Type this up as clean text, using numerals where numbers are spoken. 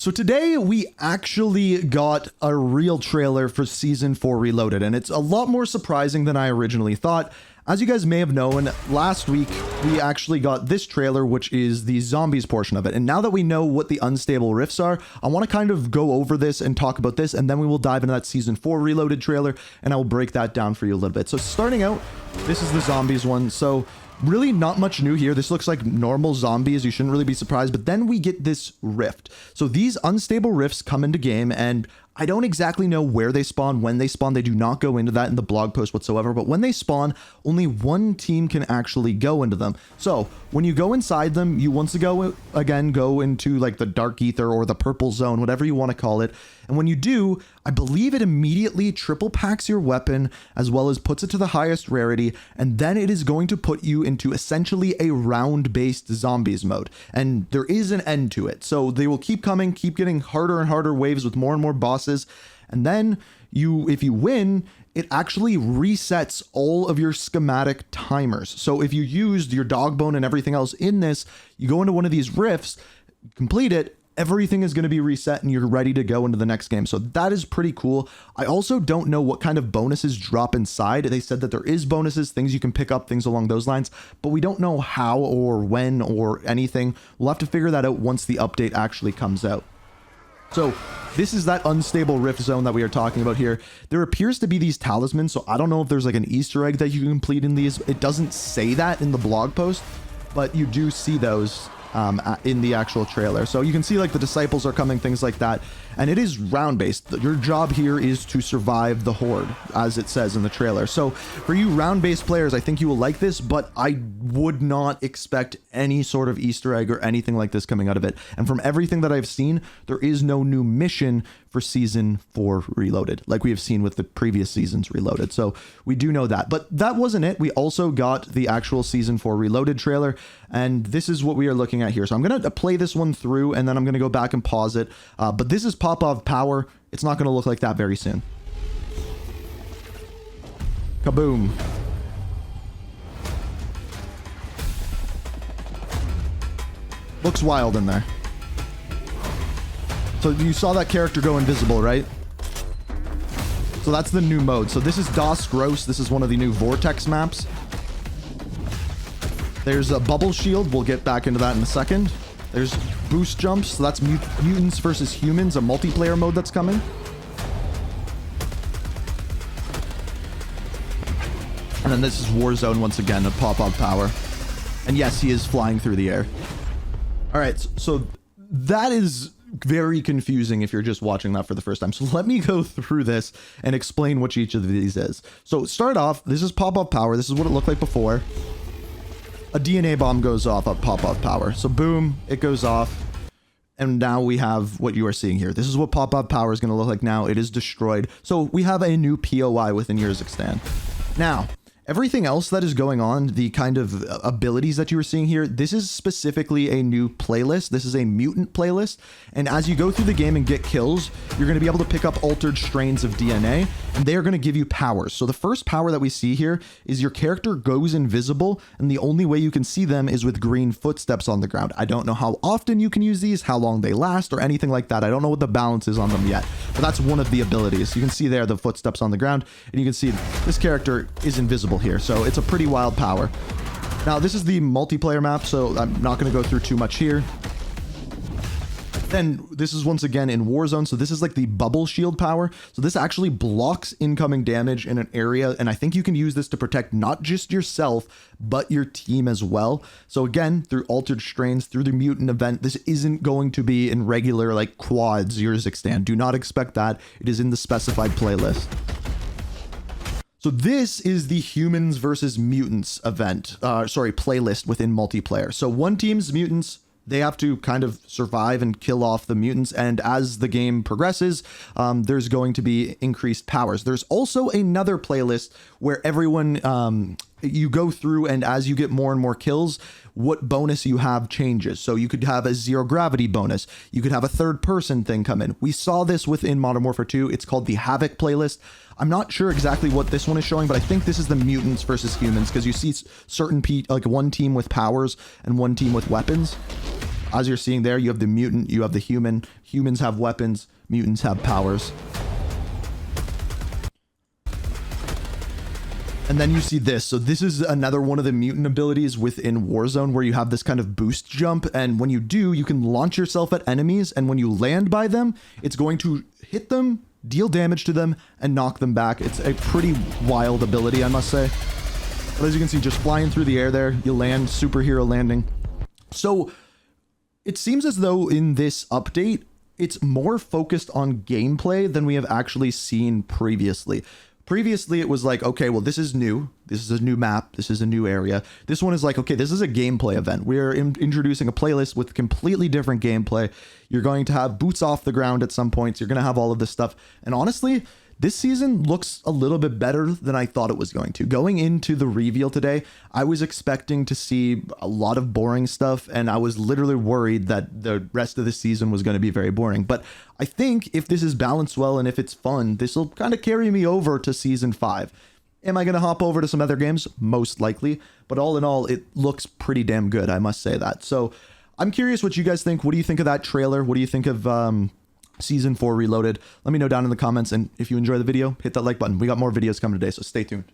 So today we actually got a real trailer for Season 4 Reloaded, and it's a lot more surprising than I originally thought. As you guys may have known, last week we actually got this trailer, which is the zombies portion of it. And now that we know what the unstable rifts are, I want to kind of go over this and talk about this, and then we will dive into that Season 4 Reloaded trailer, and I will break that down for you a little bit. So starting out, this is the zombies one. So really not much new here. This looks like normal zombies. You shouldn't really be surprised. But then we get this rift. So these unstable rifts come into game, and I don't exactly know where they spawn, when they spawn. They do not go into that in the blog post whatsoever. But when they spawn, only one team can actually go into them. So when you go inside them, you once again go into like the dark ether or the purple zone, whatever you want to call it. And when you do, I believe it immediately triple packs your weapon as well as puts it to the highest rarity. And then it is going to put you into essentially a round-based zombies mode. And there is an end to it. So they will keep coming, keep getting harder and harder waves with more and more bosses. And then if you win, it actually resets all of your schematic timers. So if you used your dog bone and everything else in this, you go into one of these rifts, complete it, everything is going to be reset and you're ready to go into the next game. So that is pretty cool. I also don't know what kind of bonuses drop inside. They said that there is bonuses, things you can pick up, things along those lines, but we don't know how or when or anything. We'll have to figure that out once the update actually comes out. So this is that unstable rift zone that we are talking about here. There appears to be these talismans, so I don't know if there's like an Easter egg that you can complete in these. It doesn't say that in the blog post, but you do see those in the actual trailer. So you can see like the disciples are coming, things like that. And it is round based. Your job here is to survive the horde, as it says in the trailer. So for you round based players, I think you will like this, but I would not expect any sort of Easter egg or anything like this coming out of it. And from everything that I've seen, there is no new mission for Season 4 Reloaded, like we have seen with the previous seasons Reloaded. So we do know that, but that wasn't it. We also got the actual Season 4 Reloaded trailer, and this is what we are looking at here. So I'm going to play this one through, and then I'm going to go back and pause it. But this is Pop-Off Power. It's not going to look like that very soon. Kaboom. Looks wild in there. So you saw that character go invisible, right? So that's the new mode. So this is Das Gross. This is one of the new Vortex maps. There's a bubble shield. We'll get back into that in a second. There's boost jumps. So that's mutants versus humans, a multiplayer mode that's coming. And then this is Warzone once again, a pop-up power. And yes, he is flying through the air. All right, so that is very confusing if you're just watching that for the first time. So let me go through this and explain what each of these is. So start off, this is pop-up power. This is what it looked like before. A DNA bomb goes off at pop-up power. So boom, it goes off. And now we have what you are seeing here. This is what pop-up power is going to look like now. It is destroyed. So we have a new POI within Urzikstan. Now, everything else that is going on, the kind of abilities that you were seeing here, this is specifically a new playlist. This is a mutant playlist. And as you go through the game and get kills, you're going to be able to pick up altered strains of DNA, and they are going to give you powers. So the first power that we see here is your character goes invisible, and the only way you can see them is with green footsteps on the ground. I don't know how often you can use these, how long they last, or anything like that. I don't know what the balance is on them yet, but that's one of the abilities. You can see there the footsteps on the ground, and you can see this character is invisible here, so it's a pretty wild power. Now this is the multiplayer map, so I'm not going to go through too much here. Then this is once again in Warzone, so this is like the bubble shield power. So this actually blocks incoming damage in an area, and I think you can use this to protect not just yourself but your team as well. So again, through altered strains, through the mutant event, this isn't going to be in regular like quads Urzikstan. Do not expect that. It is in the specified playlist. So this is the humans versus mutants event, playlist within multiplayer. So one team's mutants, they have to kind of survive and kill off the mutants. And as the game progresses, there's going to be increased powers. There's also another playlist where everyone, you go through, and as you get more and more kills, what bonus you have changes. So you could have a zero gravity bonus. You could have a third person thing come in. We saw this within Modern Warfare 2. It's called the Havoc playlist. I'm not sure exactly what this one is showing, but I think this is the mutants versus humans, because you see certain like one team with powers and one team with weapons. As you're seeing there, you have the mutant, you have the human. Humans have weapons, mutants have powers. And then you see this. So this is another one of the mutant abilities within Warzone where you have this kind of boost jump. And when you do, you can launch yourself at enemies. And when you land by them, it's going to hit them, deal damage to them, and knock them back. It's a pretty wild ability, I must say. But as you can see, just flying through the air there, you land, superhero landing. So it seems as though in this update, it's more focused on gameplay than we have actually seen previously. Previously, it was like, okay, well, this is new. This is a new map. This is a new area. This one is like, okay, this is a gameplay event. We're introducing a playlist with completely different gameplay. You're going to have boots off the ground at some points. You're going to have all of this stuff. And honestly, this season looks a little bit better than I thought it was going to. Going into the reveal today, I was expecting to see a lot of boring stuff, and I was literally worried that the rest of the season was going to be very boring. But I think if this is balanced well and if it's fun, this will kind of carry me over to season 5. Am I going to hop over to some other games? Most likely. But all in all, it looks pretty damn good, I must say that. So I'm curious what you guys think. What do you think of that trailer? What do you think of Season 4 Reloaded? Let me know down in the comments, and if you enjoy the video, hit that like button. We got more videos coming today, so stay tuned.